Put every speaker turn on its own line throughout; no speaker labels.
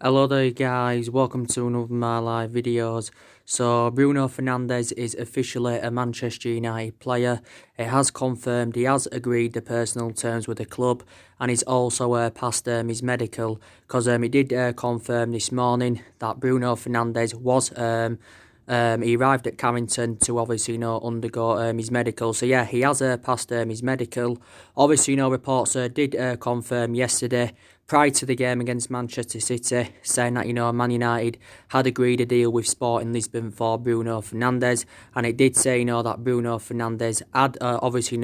Hello there guys, welcome to another of my live videos. So Bruno Fernandes is officially a Manchester United player. It has confirmed he has agreed the personal terms with the club, and he's also passed his medical, because it did confirm this morning that Bruno Fernandes was he arrived at Carrington to obviously undergo his medical. So yeah, he has passed his medical. Obviously reports did confirm yesterday, prior to the game against Manchester City, saying that Man United had agreed a deal with Sporting Lisbon for Bruno Fernandes, and it did say that Bruno Fernandes had obviously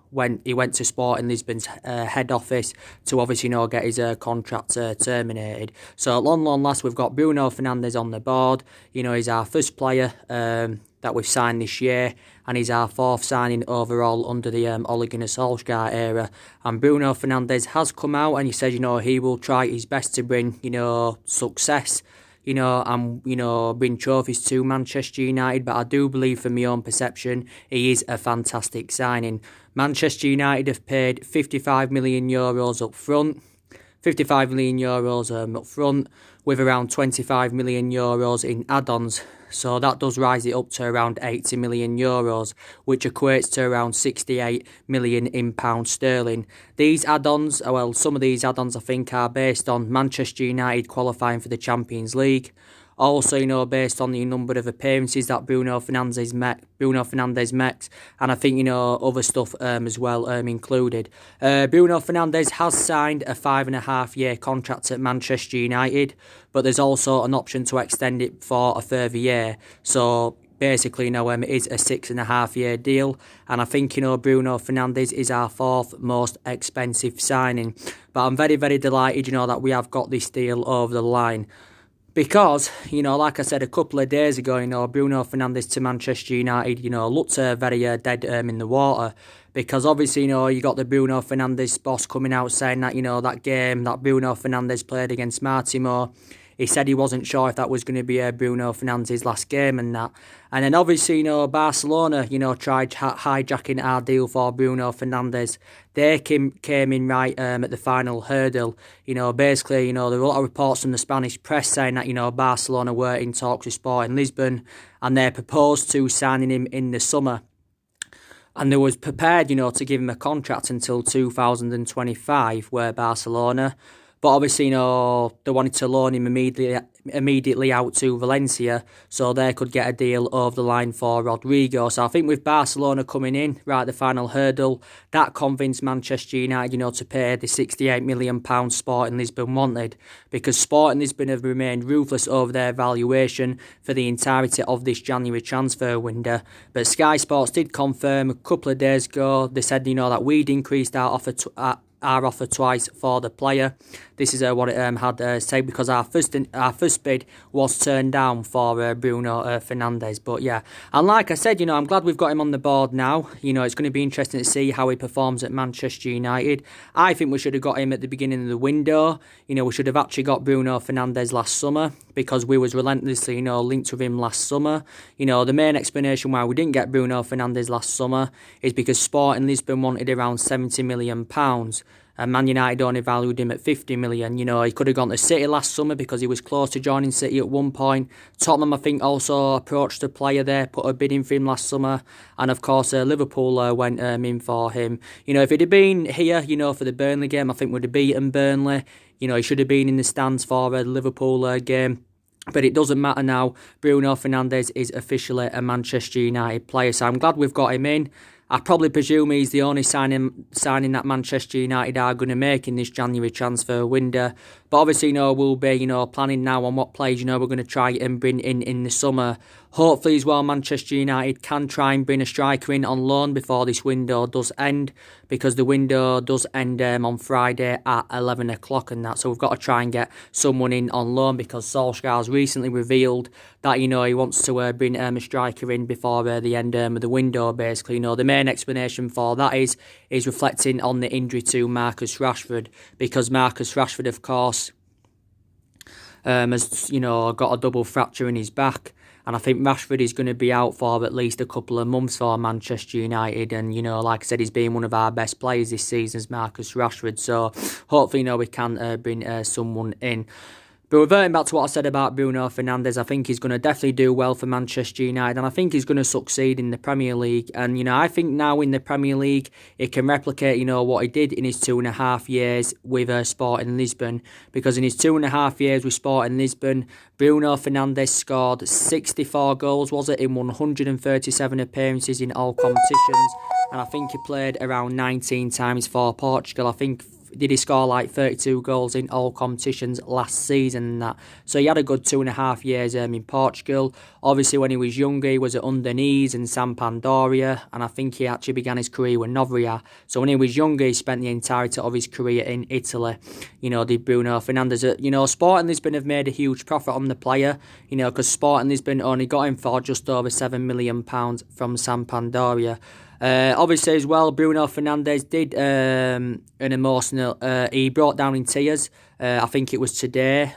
when he went to Sporting Lisbon's head office to obviously get his contract terminated. So at long last, we've got Bruno Fernandes on the board. He's our first player that we've signed this year, and he's our fourth signing overall under the Ole Gunnar Solskjaer era. And Bruno Fernandes has come out and he said, he will try his best to bring, success, and, bring trophies to Manchester United. But I do believe, from my own perception, he is a fantastic signing. Manchester United have paid €55 million up front. €55 million up front, with around €25 million in add-ons. So that does rise it up to around €80 million, which equates to around 68 million in pounds sterling. These add-ons, well, some of these add-ons I think are based on Manchester United qualifying for the Champions League. Also, based on the number of appearances that Bruno Fernandes met, and I think, other stuff as well included. Bruno Fernandes has signed a 5.5-year contract at Manchester United, but there's also an option to extend it for a further year. So basically, it is a 6.5-year deal, and I think, Bruno Fernandes is our fourth most expensive signing. But I'm very, very delighted, that we have got this deal over the line. Because, like I said a couple of days ago, Bruno Fernandes to Manchester United, looked very dead in the water. Because obviously, you got the Bruno Fernandes boss coming out saying that, that game that Bruno Fernandes played against Martimo, he said he wasn't sure if that was going to be Bruno Fernandes' last game and that. And then obviously, Barcelona, tried hijacking our deal for Bruno Fernandes. They came in right at the final hurdle. Basically, there were a lot of reports from the Spanish press saying that, Barcelona were in talks with Sporting Lisbon, and they proposed to signing him in the summer. And they was prepared, to give him a contract until 2025, where Barcelona. But obviously, they wanted to loan him immediately out to Valencia, so they could get a deal over the line for Rodrigo. So I think with Barcelona coming in right at the final hurdle, that convinced Manchester United, to pay the £68 million Sporting Lisbon wanted, because Sporting Lisbon have remained ruthless over their valuation for the entirety of this January transfer window. But Sky Sports did confirm a couple of days ago. They said, that we'd increased our offer twice for the player. This is what it had said, because our first bid was turned down for Bruno Fernandes. But yeah, and like I said, I'm glad we've got him on the board now. It's going to be interesting to see how he performs at Manchester United. I think we should have got him at the beginning of the window. We should have actually got Bruno Fernandes last summer, because we was relentlessly, linked with him last summer. The main explanation why we didn't get Bruno Fernandes last summer is because Sporting Lisbon wanted around £70 million. And Man United only valued him at £50 million. He could have gone to City last summer because he was close to joining City at one point. Tottenham, I think, also approached the player there, put a bid in for him last summer. And, of course, Liverpool went in for him. If it had been here, for the Burnley game, I think we'd have beaten Burnley. He should have been in the stands for the Liverpool game. But it doesn't matter now. Bruno Fernandes is officially a Manchester United player. So I'm glad we've got him in. I probably presume he's the only signing that Manchester United are going to make in this January transfer window. But obviously, we'll be, planning now on what players, we're going to try and bring in the summer. Hopefully as well, Manchester United can try and bring a striker in on loan before this window does end, because the window does end on Friday at 11 o'clock and that. So we've got to try and get someone in on loan, because Solskjaer has recently revealed that, he wants to bring a striker in before the end of the window, basically. The main explanation for that is reflecting on the injury to Marcus Rashford, because Marcus Rashford, of course, has, got a double fracture in his back. And I think Rashford is going to be out for at least a couple of months for Manchester United. And, like I said, he's been one of our best players this season, Marcus Rashford. So hopefully, we can bring someone in. But reverting back to what I said about Bruno Fernandes, I think he's going to definitely do well for Manchester United, and I think he's going to succeed in the Premier League. And, I think now in the Premier League, he can replicate, what he did in his 2.5 years with Sporting Lisbon. Because in his 2.5 years with Sporting Lisbon, Bruno Fernandes scored 64 goals, was it, in 137 appearances in all competitions. And I think he played around 19 times for Portugal. I think did he score like 32 goals in all competitions last season and that. So he had a good 2.5 years in Portugal. Obviously, when he was younger, he was at Underneath and Sampdoria, and I think he actually began his career with Novria. So when he was younger, he spent the entirety of his career in Italy. Did Bruno Fernandes. Sporting Lisbon have made a huge profit on the player, because Sporting Lisbon only got him for just over £7 million from Sampdoria. Obviously, as well, Bruno Fernandes did an emotional. He brought down in tears. I think it was today.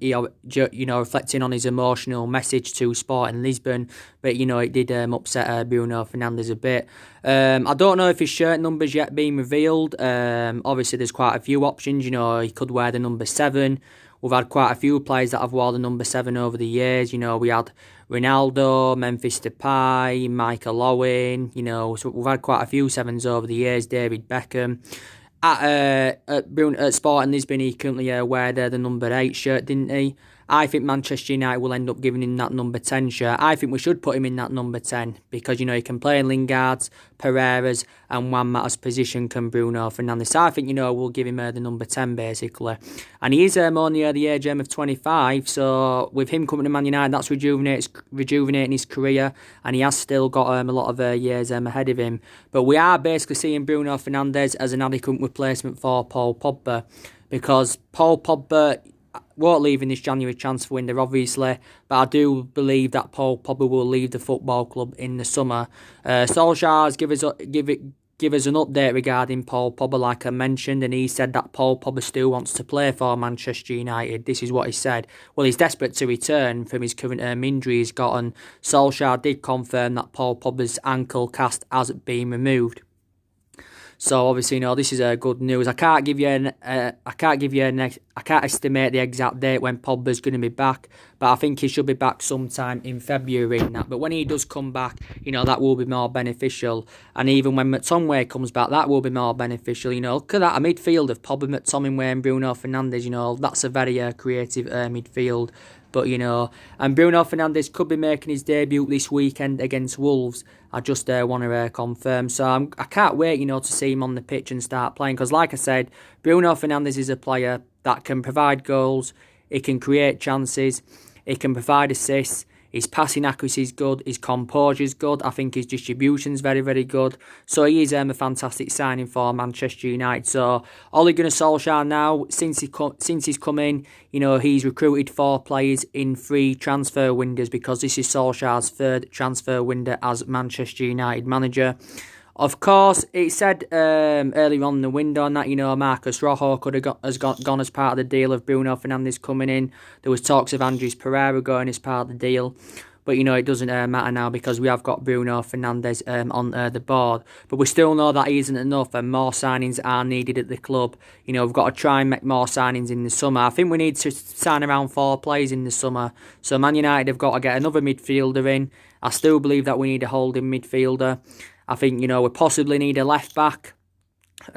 He, reflecting on his emotional message to Sporting Lisbon, but it did upset Bruno Fernandes a bit. I don't know if his shirt number's yet been revealed. Obviously, there's quite a few options. He could wear the number 7. We've had quite a few players that have worn the number 7 over the years. We had Ronaldo, Memphis Depay, Michael Owen. So we've had quite a few 7s over the years. David Beckham. At Sporting Lisbon, he currently wear the number 8 shirt, didn't he? I think Manchester United will end up giving him that number 10 shirt. I think we should put him in that number 10 because, he can play in Lingard's, Pereira's and Juan Mata's position can Bruno Fernandes. So I think, we'll give him the number 10 basically. And he is only the age of 25, so with him coming to Man United, that's rejuvenating his career, and he has still got a lot of years ahead of him. But we are basically seeing Bruno Fernandes as an adequate replacement for Paul Pogba, because Paul Pogba won't leave in this January transfer window, obviously, but I do believe that Paul Pogba will leave the football club in the summer. Solskjaer's give us an update regarding Paul Pogba, like I mentioned, and he said that Paul Pogba still wants to play for Manchester United. This is what he said. Well, he's desperate to return from his current injury he's got, and Solskjaer did confirm that Paul Pogba's ankle cast has been removed. So obviously, this is good news. I can't estimate the exact date when Pogba's going to be back, but I think he should be back sometime in February and that. But when he does come back, that will be more beneficial. And even when McTominay comes back, that will be more beneficial. Look at that, a midfield of Pogba, McTominay and Bruno Fernandes. That's a very creative midfield. But, and Bruno Fernandes could be making his debut this weekend against Wolves. I just want to confirm. So I can't wait, to see him on the pitch and start playing. Because like I said, Bruno Fernandes is a player that can provide goals. He can create chances. He can provide assists. His passing accuracy is good. His composure is good. I think his distribution is very, very good. So he is a fantastic signing for Manchester United. So Ole Gunnar Solskjaer now, since he's come in, he's recruited 4 players in 3 transfer windows, because this is Solskjaer's 3rd transfer window as Manchester United manager. Of course, it said earlier on in the window that, Marcus Rojo has gone as part of the deal of Bruno Fernandes coming in. There was talks of Andres Pereira going as part of the deal. But, it doesn't matter now because we have got Bruno Fernandes on the board. But we still know that he isn't enough and more signings are needed at the club. We've got to try and make more signings in the summer. I think we need to sign around 4 players in the summer. So Man United have got to get another midfielder in. I still believe that we need a holding midfielder. I think, we possibly need a left-back.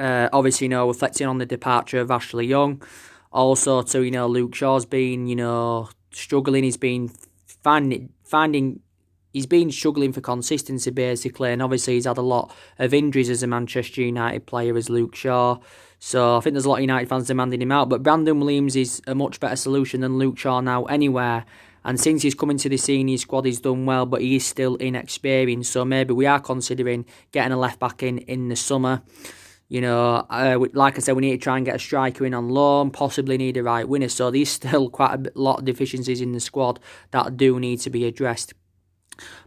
Obviously, reflecting on the departure of Ashley Young. Also, to, Luke Shaw's been, struggling. He's been he's been struggling for consistency, basically. And obviously, he's had a lot of injuries as a Manchester United player, as Luke Shaw. So I think there's a lot of United fans demanding him out. But Brandon Williams is a much better solution than Luke Shaw now anywhere. And since he's come into the senior squad, he's done well, but he is still inexperienced. So maybe we are considering getting a left-back in the summer. Like I said, we need to try and get a striker in on loan, possibly need a right winger. So there's still quite a lot of deficiencies in the squad that do need to be addressed.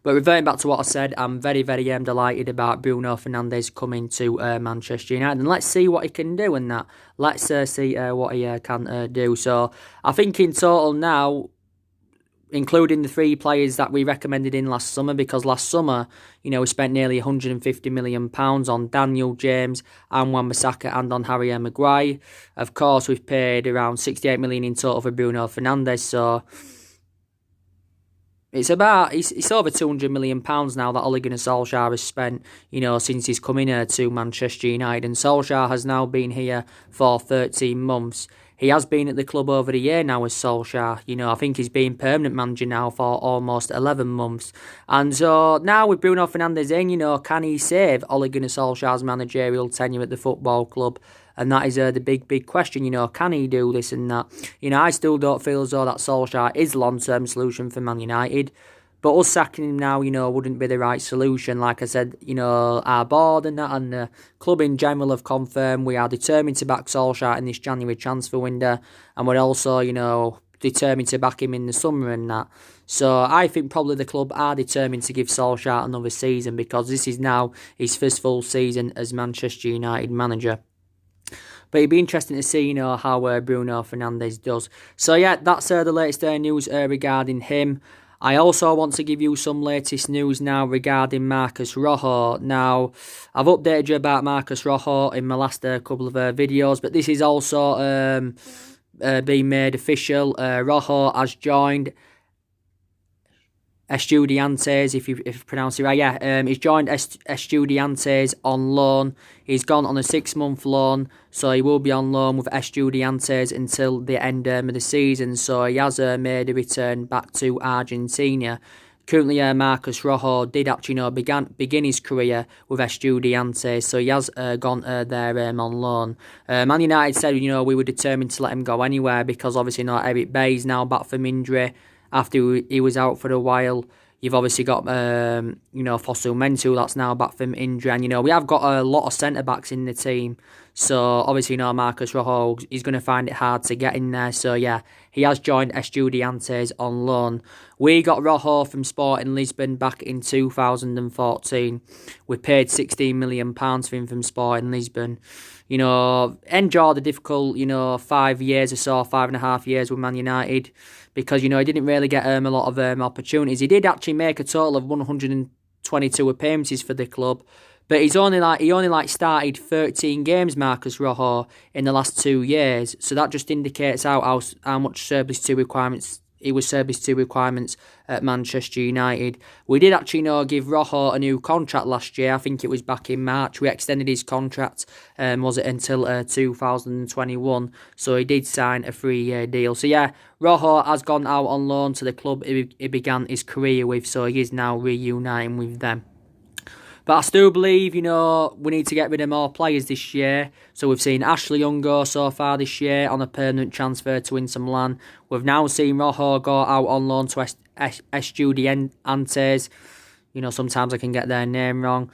But reverting back to what I said, I'm very, very delighted about Bruno Fernandes coming to Manchester United. And let's see what he can do in that. Let's see what he can do. So I think in total now, including the 3 players that we recommended in last summer, because last summer, we spent nearly £150 million on Daniel James and Wan-Bissaka and on Harry Maguire. Of course, we've paid around £68 million in total for Bruno Fernandes, so it's over £200 million now that Ole Gunnar Solskjaer has spent, since he's come in here to Manchester United. And Solskjaer has now been here for 13 months. He has been at the club over a year now as Solskjaer. I think he's been permanent manager now for almost 11 months. And so now with Bruno Fernandes in, can he save Ole Gunnar Solskjaer's managerial tenure at the football club? And that is the big question, can he do this and that? I still don't feel as though that Solskjaer is a long-term solution for Man United. But us sacking him now, wouldn't be the right solution. Like I said, our board and that and the club in general have confirmed we are determined to back Solskjaer in this January transfer window. And we're also, determined to back him in the summer and that. So I think probably the club are determined to give Solskjaer another season, because this is now his first full season as Manchester United manager. But it'd be interesting to see, how Bruno Fernandes does. So yeah, that's the latest news regarding him. I also want to give you some latest news now regarding Marcos Rojo. Now, I've updated you about Marcos Rojo in my last couple of videos, but this is also being made official. Rojo has joined Estudiantes, if you pronounce it right. Yeah, he's joined Estudiantes on loan. He's gone on a 6-month loan, so he will be on loan with Estudiantes until the end of the season. So he has made a return back to Argentina. Currently, Marcos Rojo did actually begin his career with Estudiantes, so he has gone there on loan. Man United said, we were determined to let him go anywhere, because obviously Eric Bay's now back from injury after he was out for a while. You've obviously got, Fosu Mentu, that's now back from injury. And, we have got a lot of centre-backs in the team. So, obviously, Marcos Rojo is going to find it hard to get in there. So, yeah, he has joined Estudiantes on loan. We got Rojo from Sporting Lisbon back in 2014. We paid £16 million for him from Sporting Lisbon. Endured a difficult, 5 years or so, 5.5 years with Man United, because, he didn't really get a lot of opportunities. He did actually make a total of 122 appearances for the club, but he only started 13 games, Marcos Rojo, in the last 2 years. So that just indicates how much surplus to requirements at Manchester United. We did actually give Rojo a new contract last year. I think it was back in March. We extended his contract, was it until 2021. So he did sign a 3-year deal. So yeah, Rojo has gone out on loan to the club he began his career with. So he is now reuniting with them. But I still believe, we need to get rid of more players this year. So we've seen Ashley Young go so far this year on a permanent transfer to Inter Milan. We've now seen Rojo go out on loan to Estudiantes. Sometimes I can get their name wrong.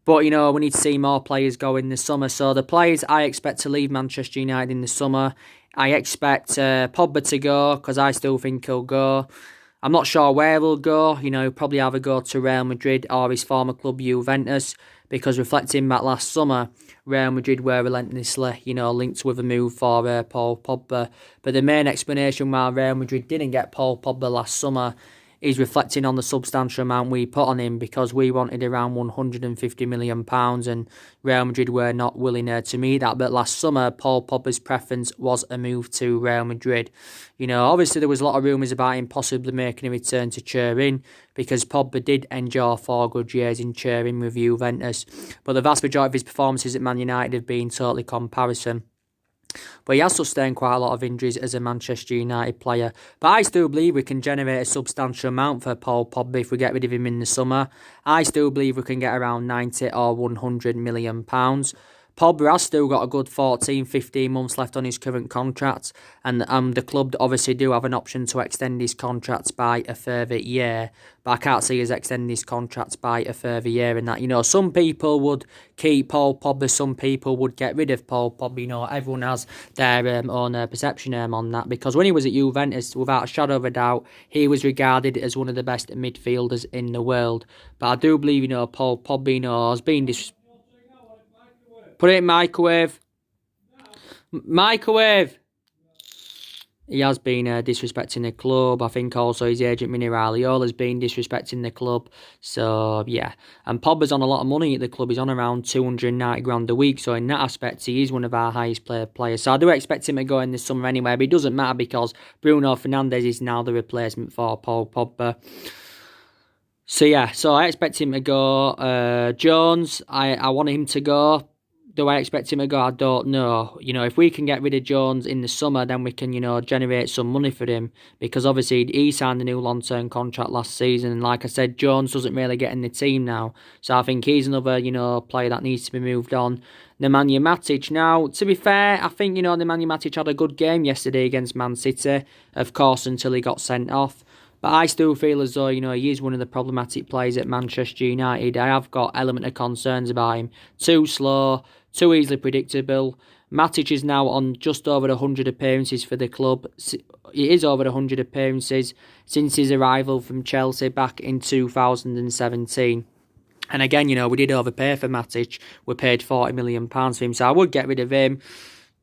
But, we need to see more players go in the summer. So the players I expect to leave Manchester United in the summer, I expect Pogba to go, because I still think he'll go. I'm not sure where he'll go. He'll probably either go to Real Madrid or his former club Juventus, because reflecting back last summer, Real Madrid were relentlessly, linked with a move for Paul Pogba. But the main explanation why Real Madrid didn't get Paul Pogba last summer is reflecting on the substantial amount we put on him, because we wanted around £150 million and Real Madrid were not willing to meet that. But last summer, Paul Pogba's preference was a move to Real Madrid. Obviously there was a lot of rumours about him possibly making a return to Turin, because Pogba did endure 4 good years in Turin with Juventus. But the vast majority of his performances at Man United have been totally comparison. But he has sustained quite a lot of injuries as a Manchester United player. But I still believe we can generate a substantial amount for Paul Pogba if we get rid of him in the summer. I still believe we can get around 90 or £100 million. Pogba has still got a good 14-15 months left on his current contract, and the club obviously do have an option to extend his contract by a further year, but I can't see us extending his contract by a further year. And that, some people would keep Paul Pogba, some people would get rid of Paul Pogba. Everyone has their own perception on that, because when he was at Juventus, without a shadow of a doubt, he was regarded as one of the best midfielders in the world. But I do believe, Paul Pogba, has been Put it in microwave. Microwave. He has been disrespecting the club. I think also his agent Mini has been disrespecting the club. So, yeah. And Pogba's on a lot of money at the club. He's on around 290 grand a week. So, in that aspect, he is one of our highest paid players. So, I do expect him to go in this summer anyway. But it doesn't matter because Bruno Fernandes is now the replacement for Paul Pogba. So, yeah. So, I expect him to go. Jones, I want him to go. Do I expect him to go? I don't know. If we can get rid of Jones in the summer, then we can, generate some money for him. Because obviously he signed a new long-term contract last season. And like I said, Jones doesn't really get in the team now. So I think he's another, player that needs to be moved on. Nemanja Matic. Now, to be fair, I think, Nemanja Matic had a good game yesterday against Man City. Of course, until he got sent off. But I still feel as though, he is one of the problematic players at Manchester United. I have got element of concerns about him. Too slow, too easily predictable. Matic is now on just over 100 appearances for the club. He is over 100 appearances since his arrival from Chelsea back in 2017. And again, we did overpay for Matic. We paid £40 million for him, so I would get rid of him.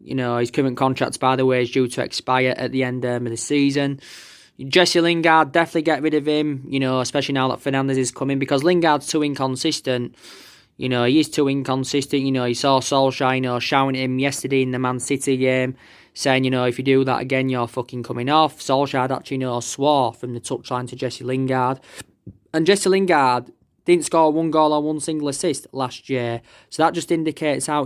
His current contract, by the way, is due to expire at the end of the season. Jesse Lingard, definitely get rid of him, especially now that Fernandes is coming, because Lingard's too inconsistent. He is too inconsistent. You saw Solskjaer, shouting at him yesterday in the Man City game, saying, if you do that again, you're fucking coming off. Solskjaer actually, swore from the touchline to Jesse Lingard. And Jesse Lingard didn't score one goal or one single assist last year. So that just indicates how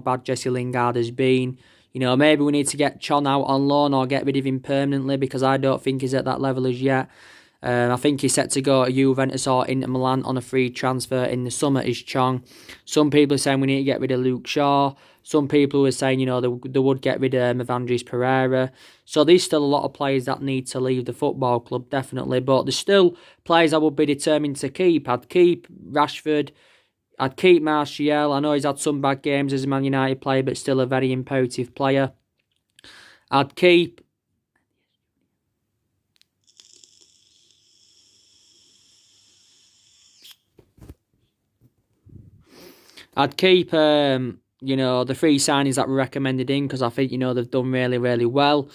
bad Jesse Lingard has been. Maybe we need to get Chon out on loan or get rid of him permanently, because I don't think he's at that level as yet. I think he's set to go to Juventus or Inter Milan on a free transfer in the summer, is Chong. Some people are saying we need to get rid of Luke Shaw. Some people are saying, they would get rid of Andres Pereira. So there's still a lot of players that need to leave the football club, definitely. But there's still players I would be determined to keep. I'd keep Rashford. I'd keep Martial. I know he's had some bad games as a Man United player, but still a very imperative player. I'd keep... the three signings that were recommended in, because I think, they've done really, really well.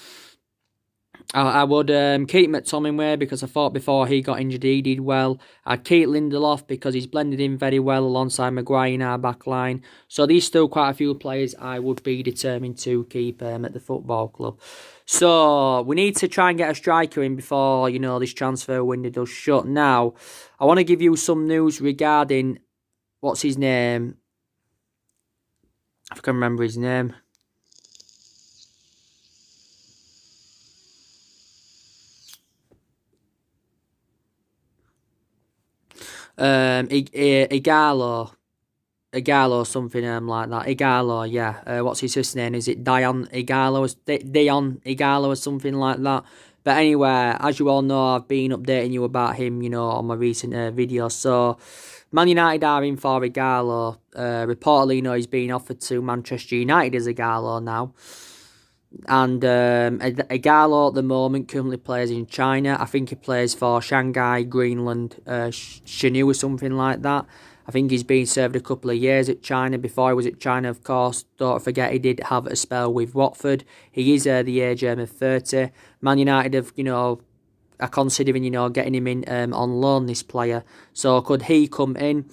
I would keep McTominay because I thought before he got injured he did well. I'd keep Lindelof because he's blended in very well alongside Maguire in our back line. So there's still quite a few players I would be determined to keep at the football club. So we need to try and get a striker in before, this transfer window does shut. Now, I want to give you some news regarding, what's his name? I can remember his name. Igalo, something like that. Igalo, yeah. What's his sister's name? Is it Dion Igalo? Dion Igalo or something like that. But anyway, as you all know, I've been updating you about him, on my recent videos. So, Man United are in for Igalo. Reportedly, he's been offered to Manchester United as Igalo now. And Igalo at the moment currently plays in China. I think he plays for Shanghai, Greenland, Shenhua or something like that. I think he's been served a couple of years at China. Before he was at China, of course, don't forget he did have a spell with Watford. He is the age of 30. Man United have, are considering, getting him in on loan, this player. So could he come in?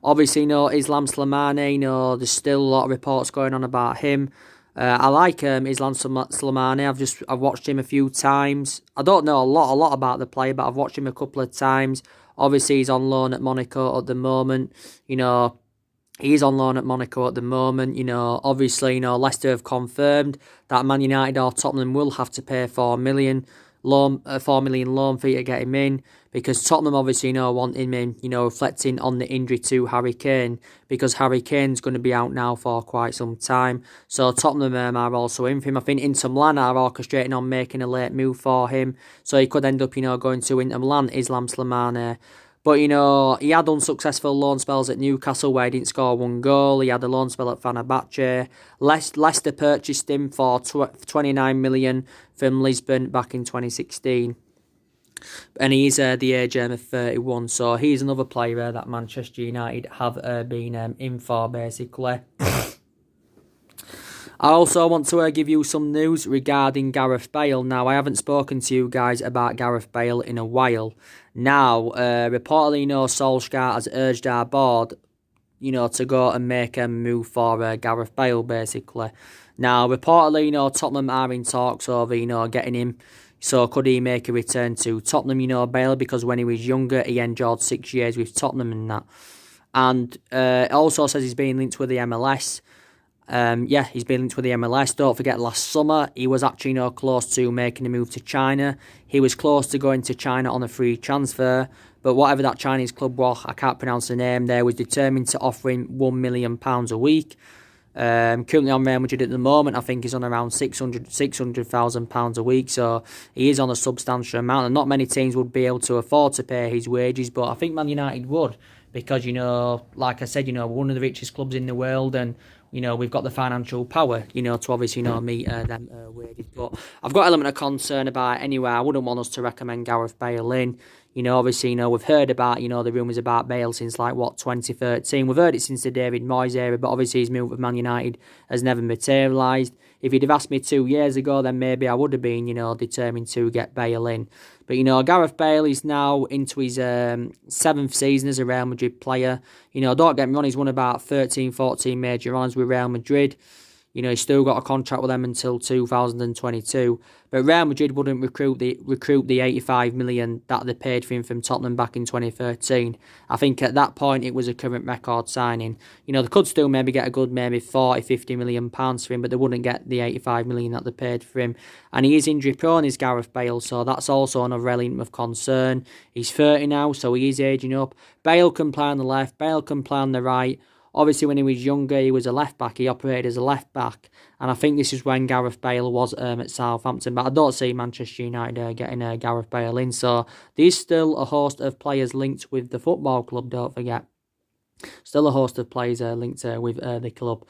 Obviously, Islam Slimani, there's still a lot of reports going on about him. I like Islam Slimani. I've watched him a few times. I don't know a lot about the player, but I've watched him a couple of times. Obviously, he's on loan at Monaco at the moment. He's on loan at Monaco at the moment. Obviously, Leicester have confirmed that Man United or Tottenham will have to pay £4 million loan fee to get him in, because Tottenham obviously want him in, reflecting on the injury to Harry Kane, because Harry Kane's going to be out now for quite some time. So Tottenham are also in for him. I think Inter Milan are orchestrating on making a late move for him, so he could end up going to Inter Milan, Islam Slimani. But, he had unsuccessful loan spells at Newcastle where he didn't score one goal. He had a loan spell at Fenerbahce. Leicester purchased him for $29 million from Lisbon back in 2016. And he's the age of 31. So he's another player that Manchester United have been in for, basically. I also want to give you some news regarding Gareth Bale. Now, I haven't spoken to you guys about Gareth Bale in a while. Now, reportedly, Solskjaer has urged our board, to go and make a move for Gareth Bale, basically. Now, reportedly, Tottenham are in talks over, getting him. So, could he make a return to Tottenham, Bale? Because when he was younger, he endured 6 years with Tottenham and that. And it also says he's being linked with the MLS. He's been linked with the MLS. Don't forget, last summer, he was actually close to making a move to China. He was close to going to China on a free transfer. But whatever that Chinese club was, I can't pronounce the name there, was determined to offer him £1 million a week. Currently on Real Madrid at the moment, I think he's on around £600,000 a week. So he is on a substantial amount. And not many teams would be able to afford to pay his wages. But I think Man United would. Because, like I said, we're one of the richest clubs in the world. And we've got the financial power, to obviously, meet them wages. But I've got an element of concern about it anyway. I wouldn't want us to recommend Gareth Bale in. Obviously, we've heard about, the rumours about Bale since, 2013. We've heard it since the David Moyes era, but obviously his move with Man United has never materialised. If he'd have asked me 2 years ago, then maybe I would have been, determined to get Bale in. But, Gareth Bale is now into his 7th season as a Real Madrid player. Don't get me wrong, he's won about 13, 14 major honours with Real Madrid. He's still got a contract with them until 2022. But Real Madrid wouldn't recruit the 85 million that they paid for him from Tottenham back in 2013. I think at that point it was a current record signing. They could still maybe get a good maybe 40, 50 million pounds for him, but they wouldn't get the 85 million that they paid for him. And he is injury prone, is Gareth Bale, so that's also another element of concern. He's 30 now, so he is aging up. Bale can play on the left, Bale can play on the right. Obviously, when he was younger, he was a left-back. He operated as a left-back. And I think this is when Gareth Bale was at Southampton. But I don't see Manchester United getting Gareth Bale in. So there's still a host of players linked with the football club, don't forget. Still a host of players linked with the club.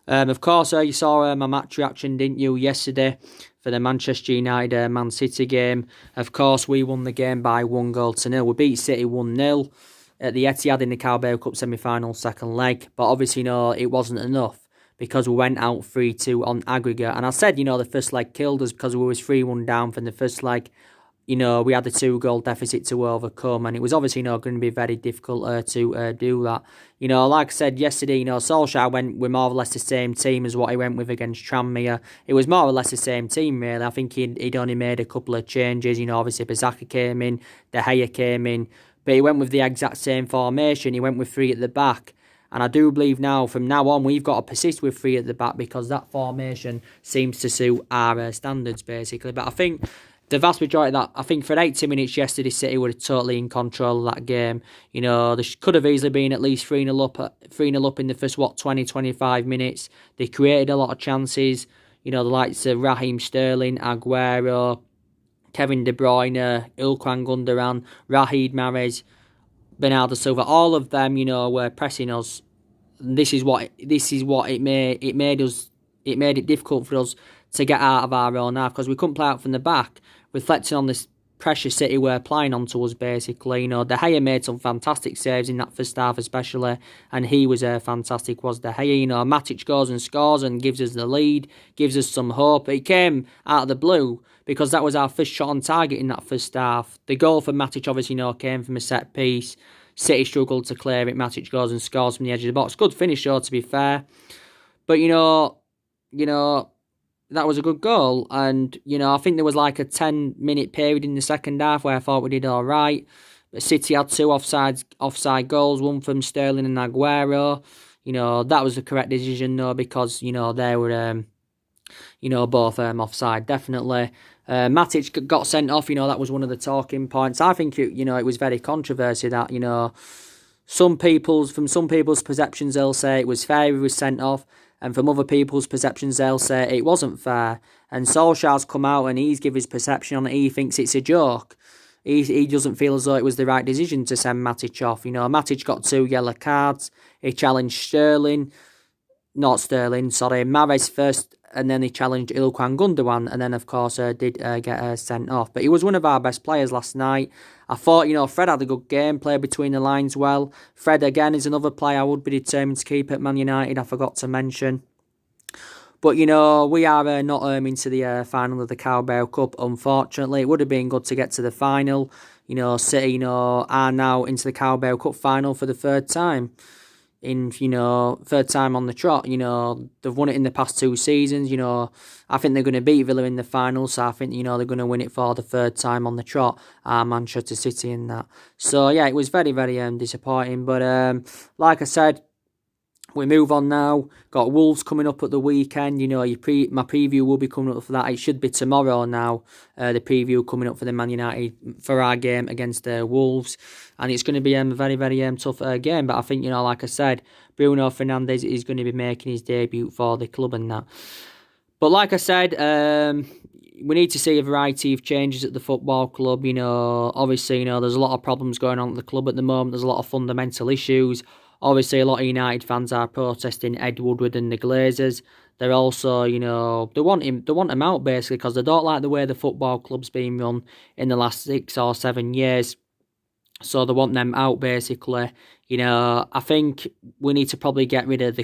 Of course, you saw my match reaction, didn't you, yesterday for the Manchester United Man City game. Of course, we won the game by 1-0. We beat City 1-0 at the Etihad in the Carabao Cup semi-final second leg. But obviously, it wasn't enough because we went out 3-2 on aggregate. And I said, the first leg killed us because we was 3-1 down from the first leg. We had a 2-goal deficit to overcome, and it was obviously going to be very difficult to do that. Like I said yesterday, Solskjaer went with more or less the same team as what he went with against Tranmere. It was more or less the same team, really. I think he'd only made a couple of changes. Obviously, Bazaka came in, De Gea came in, but he went with the exact same formation. He went with 3 at the back. And I do believe from now on, we've got to persist with 3 at the back because that formation seems to suit our standards, basically. But I think the vast majority of that, I think for 80 minutes yesterday, City were totally in control of that game. They could have easily been at least 3-0 up in the first, 20, 25 minutes. They created a lot of chances. The likes of Raheem Sterling, Aguero, Kevin De Bruyne, Ilkay Gundogan, Riyad Mahrez, Bernardo Silva, all of them, were pressing us. This is what it made it difficult for us to get out of our own half because we couldn't play out from the back, reflecting on this pressure City were applying onto us, basically. De Gea made some fantastic saves in that first half especially, and he was fantastic, was De Gea. Matic goes and scores and gives us the lead, gives us some hope. It came out of the blue because that was our first shot on target in that first half. The goal for Matic obviously came from a set piece. City struggled to clear it. Matic goes and scores from the edge of the box. Good finish though, to be fair. But that was a good goal. And, I think there was like a 10-minute period in the second half where I thought we did all right. But City had 2 offside goals, one from Sterling and Aguero. That was the correct decision, though, because, they were, both offside, definitely. Matic got sent off, that was one of the talking points. I think, it was very controversial that, from some people's perceptions, they'll say it was fair he was sent off. And from other people's perceptions, they'll say it wasn't fair. And Solskjaer's come out and he's given his perception on it. He thinks it's a joke. He doesn't feel as though it was the right decision to send Matic off. Matic got 2 yellow cards. He challenged Mahrez first and then he challenged Ilkwan Gundogan, and then of course did get sent off. But he was one of our best players last night. I thought, Fred had a good game, played between the lines well. Fred again is another player I would be determined to keep at Man United. I forgot to mention. But, we are not into the final of the Carabao Cup, unfortunately. It would have been good to get to the final. City, are now into the Carabao Cup final for the third time. Third time on the trot. They've won it in the past 2 seasons. I think they're going to beat Villa in the final. So I think, they're going to win it for the third time on the trot. Manchester City and that. So, yeah, it was very, very disappointing. But, like I said, we move on now. Got Wolves coming up at the weekend. My preview will be coming up for that. It should be tomorrow now. The preview coming up for the Man United for our game against the Wolves, and it's going to be a very, very tough game. But I think like I said, Bruno Fernandes is going to be making his debut for the club and that. But like I said, we need to see a variety of changes at the football club. Obviously, there's a lot of problems going on at the club at the moment. There's a lot of fundamental issues. Obviously, a lot of United fans are protesting Ed Woodward and the Glazers. They're also, they want him out basically because they don't like the way the football club's been run in the last 6 or 7 years. So they want them out basically. I think we need to probably get rid of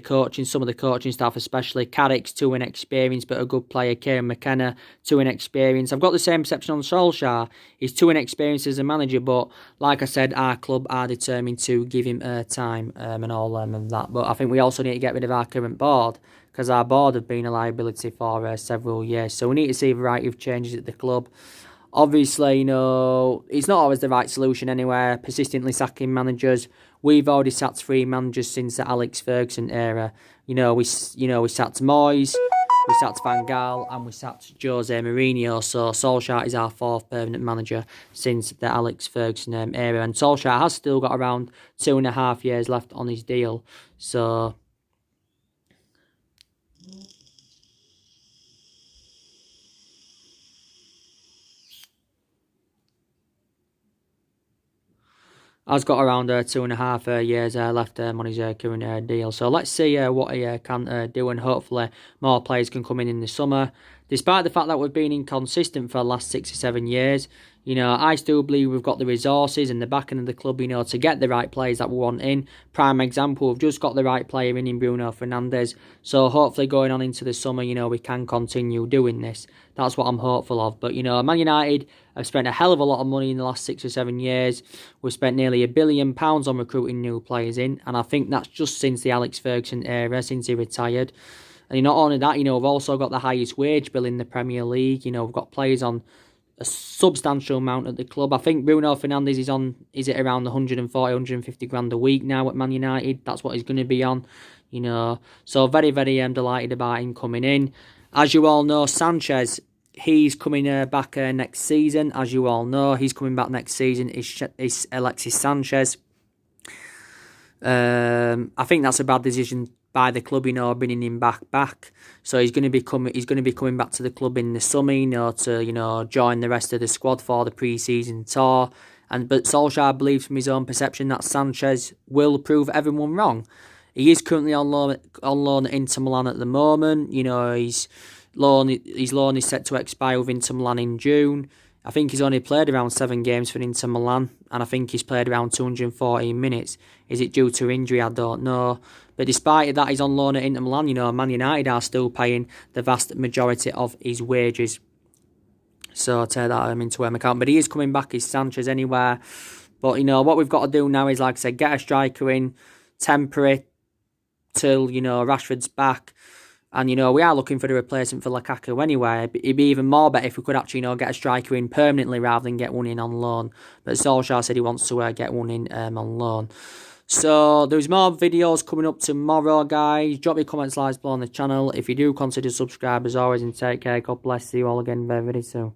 some of the coaching staff, especially Carrick's too inexperienced, but a good player. Kieran McKenna, too inexperienced. I've got the same perception on Solskjaer. He's too inexperienced as a manager, but like I said, our club are determined to give him time and all and that. But I think we also need to get rid of our current board because our board have been a liability for several years. So we need to see a variety of changes at the club. Obviously, it's not always the right solution anywhere, persistently sacking managers. We've already sacked 3 managers since the Alex Ferguson era. We sacked Moyes, we sacked Van Gaal, and we sacked Jose Mourinho. So Solskjaer is our 4th permanent manager since the Alex Ferguson era. And Solskjaer has still got around 2.5 years left on his deal. So has got around 2.5 years left on his current deal. So let's see what he can do, and hopefully more players can come in the summer. Despite the fact that we've been inconsistent for the last 6 or 7 years, I still believe we've got the resources and the backing of the club, to get the right players that we want in. Prime example, we've just got the right player in Bruno Fernandes. So hopefully going on into the summer, we can continue doing this. That's what I'm hopeful of. But, Man United have spent a hell of a lot of money in the last 6 or 7 years. We've spent nearly £1 billion on recruiting new players in. And I think that's just since the Alex Ferguson era, since he retired. And not only that, we've also got the highest wage bill in the Premier League. We've got players on a substantial amount at the club. I think Bruno Fernandes is at around 140, 150 grand a week now at Man United. That's what he's going to be on, So very, very delighted about him coming in. As you all know, Sanchez, he's coming back next season. As you all know, he's coming back next season. Is Alexis Sanchez. I think that's a bad decision by the club, bringing him back. So he's going to be coming back to the club in the summer, to join the rest of the squad for the pre-season tour. But Solskjaer believes from his own perception that Sanchez will prove everyone wrong. He is currently on loan at Inter Milan at the moment. His loan is set to expire with Inter Milan in June. I think he's only played around 7 games for Inter Milan, and I think he's played around 214 minutes. Is it due to injury? I don't know. But despite that, he's on loan at Inter Milan. Man United are still paying the vast majority of his wages. So take that into account. But he is coming back, is Sanchez anywhere. But, what we've got to do now is, like I said, get a striker in, temporary, till, Rashford's back. And, we are looking for the replacement for Lukaku anyway. It'd be even more better if we could actually, get a striker in permanently rather than get one in on loan. But Solskjaer said he wants to get one in on loan. So, there's more videos coming up tomorrow, guys. Drop your comments, likes below on the channel. If you do, consider subscribe as always, and take care. God bless you all again very, very soon.